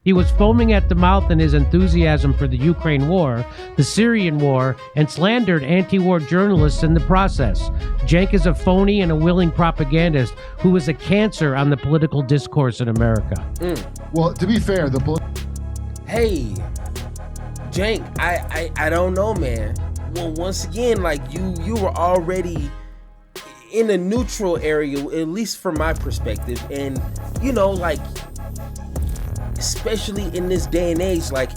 He was foaming at the mouth in his enthusiasm for the Ukraine war, the Syrian war, and slandered anti-war journalists in the process. Cenk is a phony and a willing propagandist who is a cancer on the political discourse in America. Well, to be fair, Hey, Cenk, I don't know, man. Well, once again, like you were already in a neutral area, at least from my perspective, and like, especially in this day and age, like,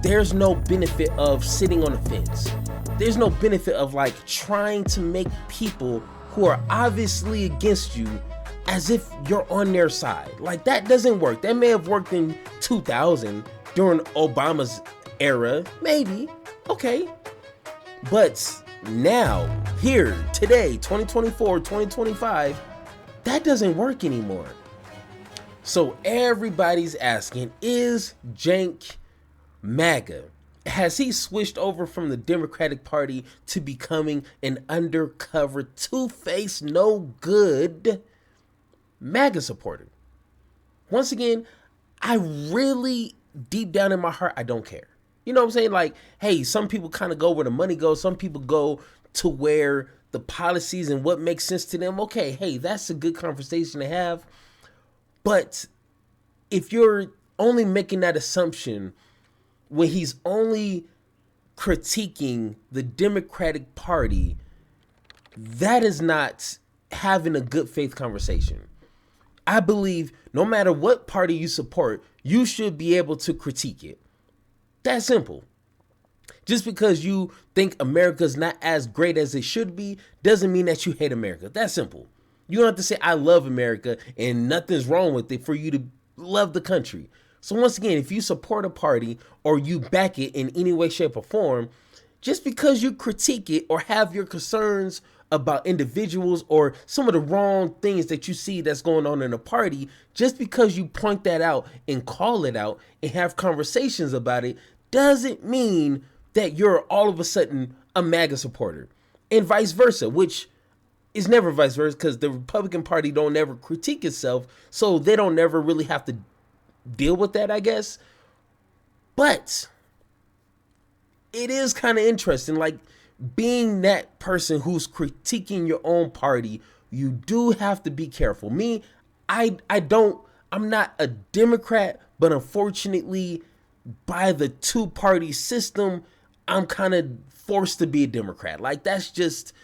there's no benefit of sitting on the fence. There's no benefit of like trying to make people who are obviously against you as if you're on their side. Like, that doesn't work. That may have worked in 2000 during Obama's era, maybe, okay. But now, here, today, 2024, 2025, that doesn't work anymore. So everybody's asking, is Cenk MAGA? Has he switched over from the Democratic Party to becoming an undercover, two-faced, no good MAGA supporter? Once again, I really, deep down in my heart, I don't care. You know what I'm saying? Like, hey, some people kind of go where the money goes. Some people go to where the policies and what makes sense to them. Okay, hey, that's a good conversation to have. But if you're only making that assumption when he's only critiquing the Democratic Party, that is not having a good faith conversation. I believe no matter what party you support, you should be able to critique it. That simple. Just because you think America's not as great as it should be doesn't mean that you hate America. That's simple. You don't have to say, I love America and nothing's wrong with it for you to love the country. So once again, if you support a party or you back it in any way, shape, or form, just because you critique it or have your concerns about individuals or some of the wrong things that you see that's going on in a party, just because you point that out and call it out and have conversations about it, doesn't mean that you're all of a sudden a MAGA supporter. And vice versa, which is never vice versa, because the Republican Party don't never critique itself, so they don't never really have to deal with that, I guess. But it is kind of interesting, like, being that person who's critiquing your own party, you do have to be careful. Me, I'm not a Democrat, but unfortunately, by the two-party system, I'm kind of forced to be a Democrat. Like, that's just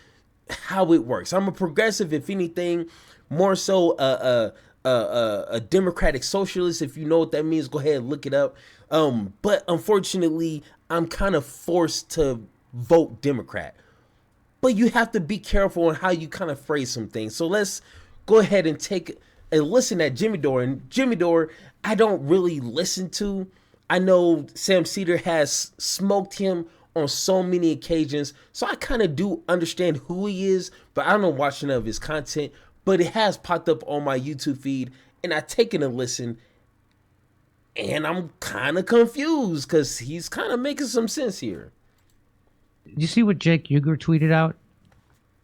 how it works. I'm a progressive, if anything, more so a democratic socialist. If you know what that means, go ahead and look it up. But unfortunately, I'm kind of forced to vote Democrat. But you have to be careful on how you kind of phrase some things. So let's go ahead and take a listen at Jimmy Dore. And Jimmy Dore, I don't really listen to. I know Sam Cedar has smoked him on so many occasions, so I kind of do understand who he is, but I don't watch none of his content. But it has popped up on my YouTube feed, and I've taken a listen, and I'm kind of confused because he's kind of making some sense here. You see what Jake Uger tweeted out?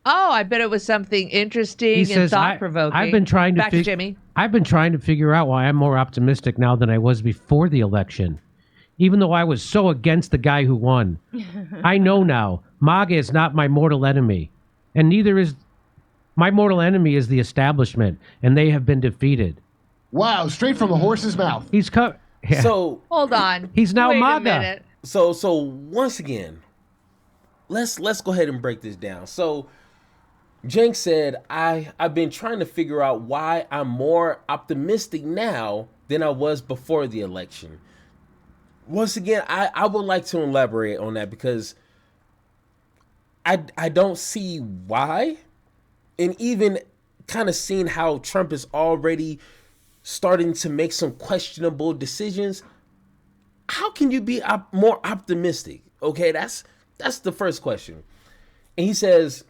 Oh, I bet it was something interesting and thought-provoking. I've been trying to Back to Jimmy. I've been trying to figure out why I'm more optimistic now than I was before the election. Even though I was so against the guy who won. I know now, MAGA is not my mortal enemy. And neither is... My mortal enemy is the establishment, and they have been defeated. Wow, straight from the horse's mouth. He's yeah. So hold on. He's now Wait MAGA. A minute. So once again, let's go ahead and break this down. So Cenk said, I've been trying to figure out why I'm more optimistic now than I was before the election. Once again, I would like to elaborate on that because I don't see why. And even kind of seeing how Trump is already starting to make some questionable decisions, how can you be more optimistic? Okay, that's the first question. And he says,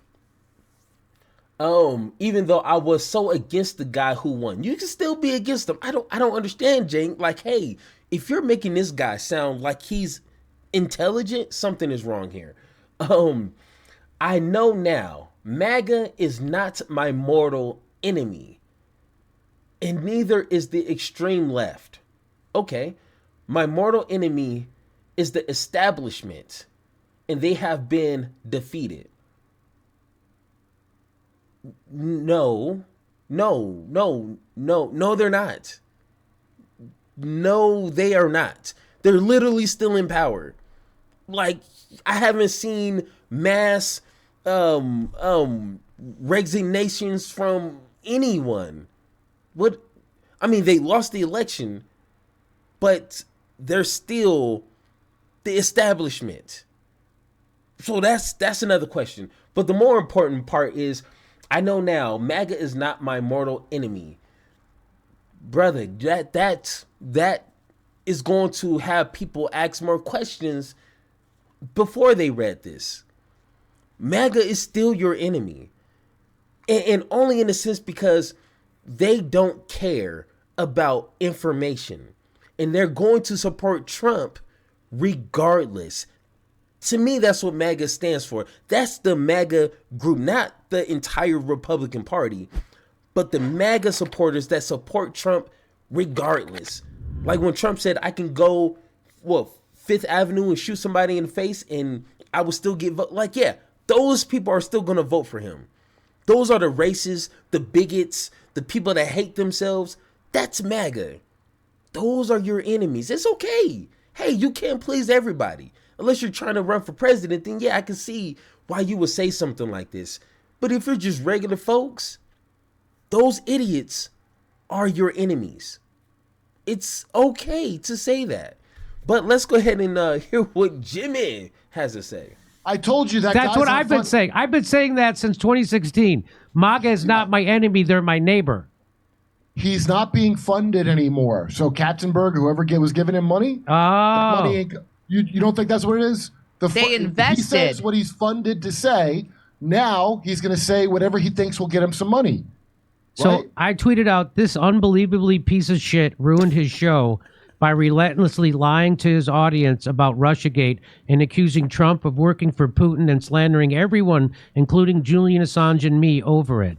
even though I was so against the guy who won, you can still be against him. I don't understand, Cenk. Like, hey, if you're making this guy sound like he's intelligent, something is wrong here. I know now, MAGA is not my mortal enemy, and neither is the extreme left. Okay, My mortal enemy is the establishment, and they have been defeated. No, no, they're not. No, they are not. They're literally still in power. Like, I haven't seen mass resignations from anyone. What? I mean, they lost the election, but they're still the establishment. So that's another question. But the more important part is, I know now MAGA is not my mortal enemy. Brother, that is going to have people ask more questions before they read this. MAGA is still your enemy. And only in a sense because they don't care about information. And they're going to support Trump regardless. To me, that's what MAGA stands for. That's the MAGA group, not the entire Republican Party, but the MAGA supporters that support Trump regardless. Like when Trump said, I can go, Fifth Avenue and shoot somebody in the face and I will still get vote. Like, yeah, those people are still going to vote for him. Those are the racists, the bigots, the people that hate themselves. That's MAGA. Those are your enemies. It's okay. Hey, you can't please everybody. Unless you're trying to run for president, then yeah, I can see why you would say something like this. But if you're just regular folks, those idiots are your enemies. It's okay to say that. But let's go ahead and hear what Jimmy has to say. I told you that. That's what I've been saying. I've been saying that since 2016. MAGA is not my enemy. They're my neighbor. He's not being funded anymore. So Katzenberg, whoever was giving him money, that money ain't, you don't think that's what it is? They invested. He says what he's funded to say. Now he's going to say whatever he thinks will get him some money. So right? I tweeted out, this unbelievably piece of shit ruined his show by relentlessly lying to his audience about Russiagate and accusing Trump of working for Putin and slandering everyone, including Julian Assange and me, over it.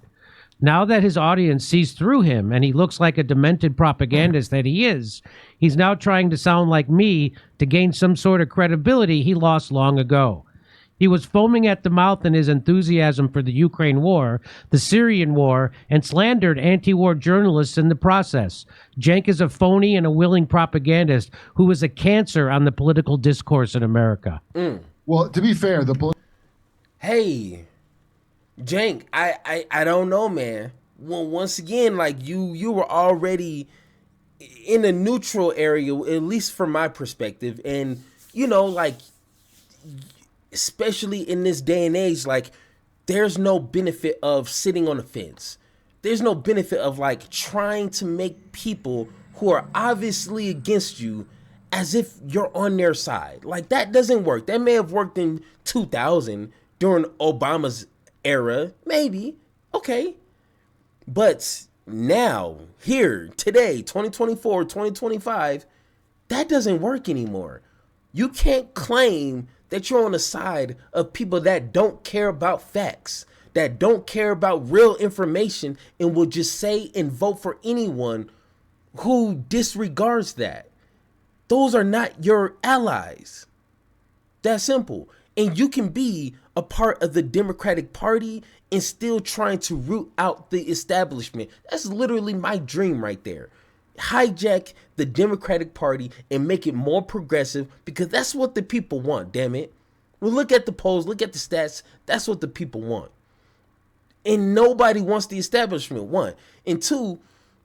Now that his audience sees through him and he looks like a demented propagandist that he is, he's now trying to sound like me to gain some sort of credibility he lost long ago. He was foaming at the mouth in his enthusiasm for the Ukraine war, the Syrian war, and slandered anti-war journalists in the process. Cenk is a phony and a willing propagandist who is a cancer on the political discourse in America. Well, to be fair, Hey, Cenk, I don't know, man. Well, once again, like you were already in a neutral area, at least from my perspective, and like, especially in this day and age, like, there's no benefit of sitting on the fence. There's no benefit of like trying to make people who are obviously against you as if you're on their side. Like, that doesn't work. That may have worked in 2000 during Obama's era, maybe. Okay. But now, here, today, 2024, 2025, that doesn't work anymore. You can't claim that you're on the side of people that don't care about facts, that don't care about real information, and will just say and vote for anyone who disregards that. Those are not your allies. That's simple. And you can be a part of the Democratic Party and still trying to root out the establishment. That's literally my dream right there. Hijack the Democratic Party and make it more progressive, because that's what the people want, damn it. Well, look at the polls, look at the stats. That's what the people want. And nobody wants the establishment, one. And two,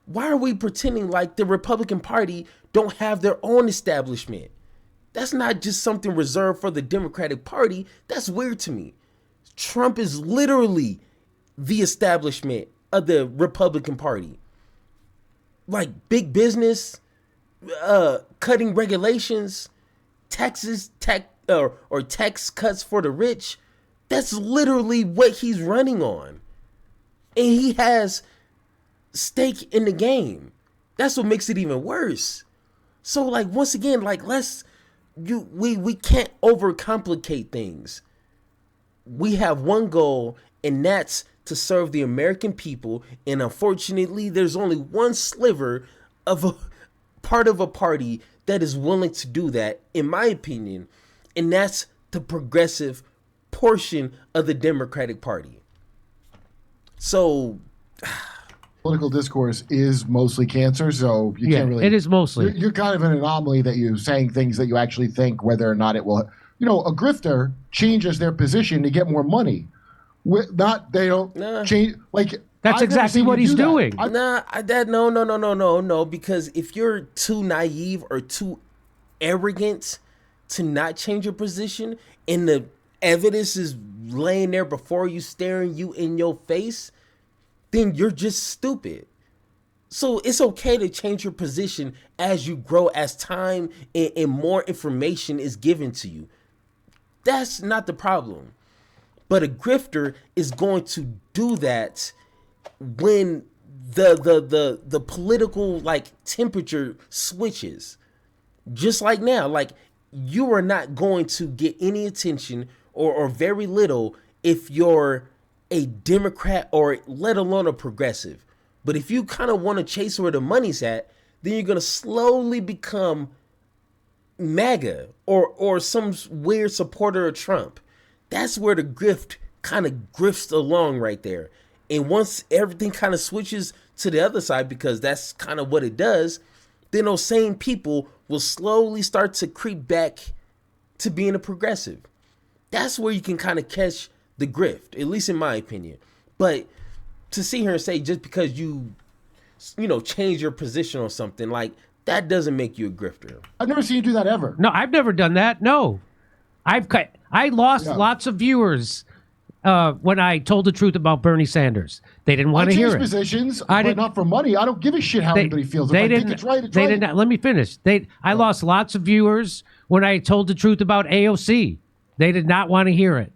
why are we pretending like the Republican Party don't have their own establishment? That's not just something reserved for the Democratic Party. That's weird to me. Trump is literally the establishment of the Republican Party. Like, big business, cutting regulations, taxes, or tax cuts for the rich. That's literally what he's running on. And he has stake in the game. That's what makes it even worse. So, like, once again, like, we can't overcomplicate things. We have one goal, and that's to serve the American people. And unfortunately, there's only one sliver of a part of a party that is willing to do that, in my opinion, and that's the progressive portion of the Democratic Party. So political discourse is mostly cancer, so you can't really. It is mostly. You're kind of an anomaly that you're saying things that you actually think whether or not it will. A grifter changes their position to get more money. They don't change. Like that's exactly what he's doing. No. Because if you're too naive or too arrogant to not change your position, and the evidence is laying there before you, staring you in your face, then you're just stupid. So it's okay to change your position as you grow, as time and more information is given to you. That's not the problem. But a grifter is going to do that when the political temperature switches. Just like now, you are not going to get any attention or very little if you're a Democrat or let alone a progressive. But if you kind of want to chase where the money's at, then you're going to slowly become MAGA or some weird supporter of Trump. That's where the grift kind of grifts along right there. And once everything kind of switches to the other side, because that's kind of what it does, then those same people will slowly start to creep back to being a progressive. That's where you can kind of catch the grift, at least in my opinion. But to sit here and say just because you change your position on something, that doesn't make you a grifter. I've never seen you do that ever. No, I've never done that. No, I lost lots of viewers when I told the truth about Bernie Sanders. They didn't want to hear it. Positions, but not for money. I don't give a shit how anybody feels. If I think it's right, it's right. Let me finish. I lost lots of viewers when I told the truth about AOC. They did not want to hear it.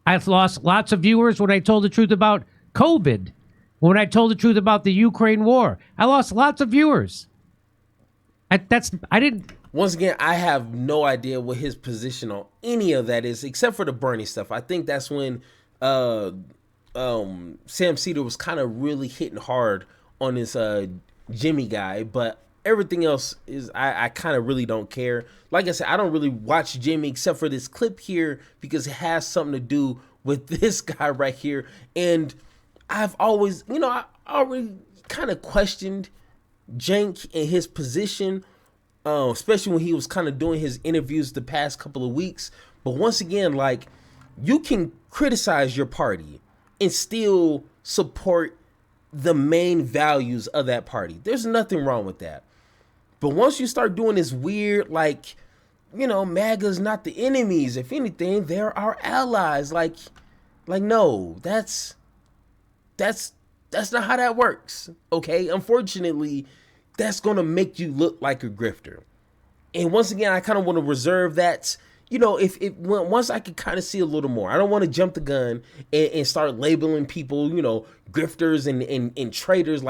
I've lost lots of viewers when I told the truth about COVID. When I told the truth about the Ukraine war, I lost lots of viewers. I didn't. Once again, I have no idea what his position on any of that is, except for the Bernie stuff. I think that's when Sam Cedar was kind of really hitting hard on this Jimmy guy, but everything else is I kind of really don't care. Like I said, I don't really watch Jimmy except for this clip here because it has something to do with this guy right here. And I've always, I already kind of questioned Cenk and his position, especially when he was kind of doing his interviews the past couple of weeks. But once again, you can criticize your party and still support the main values of that party. There's nothing wrong with that. But once you start doing this weird, MAGA's not the enemies. If anything, they're our allies. No, that's not how that works. Okay. Unfortunately, that's going to make you look like a grifter. And once again, I kind of want to reserve that, once I can kind of see a little more. I don't want to jump the gun and start labeling people, grifters and traitors.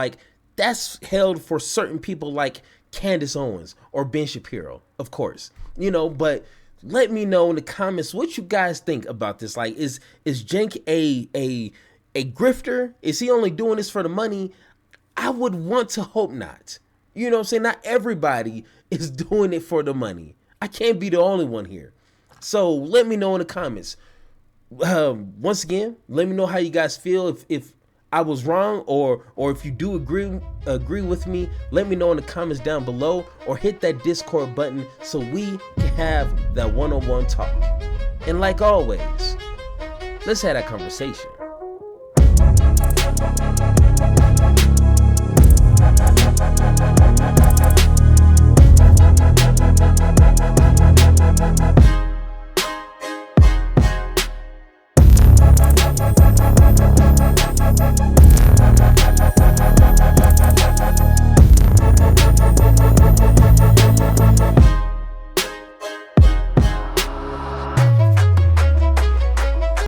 That's held for certain people like Candace Owens or Ben Shapiro, of course, but let me know in the comments what you guys think about this. Is Cenk a grifter? Is he only doing this for the money? I would want to hope not. You know what I'm saying? Not everybody is doing it for the money. I can't be the only one here. So let me know in the comments. Once again, let me know how you guys feel. If I was wrong or if you do agree with me, let me know in the comments down below or hit that Discord button so we can have that one-on-one talk. And like always, let's have that conversation.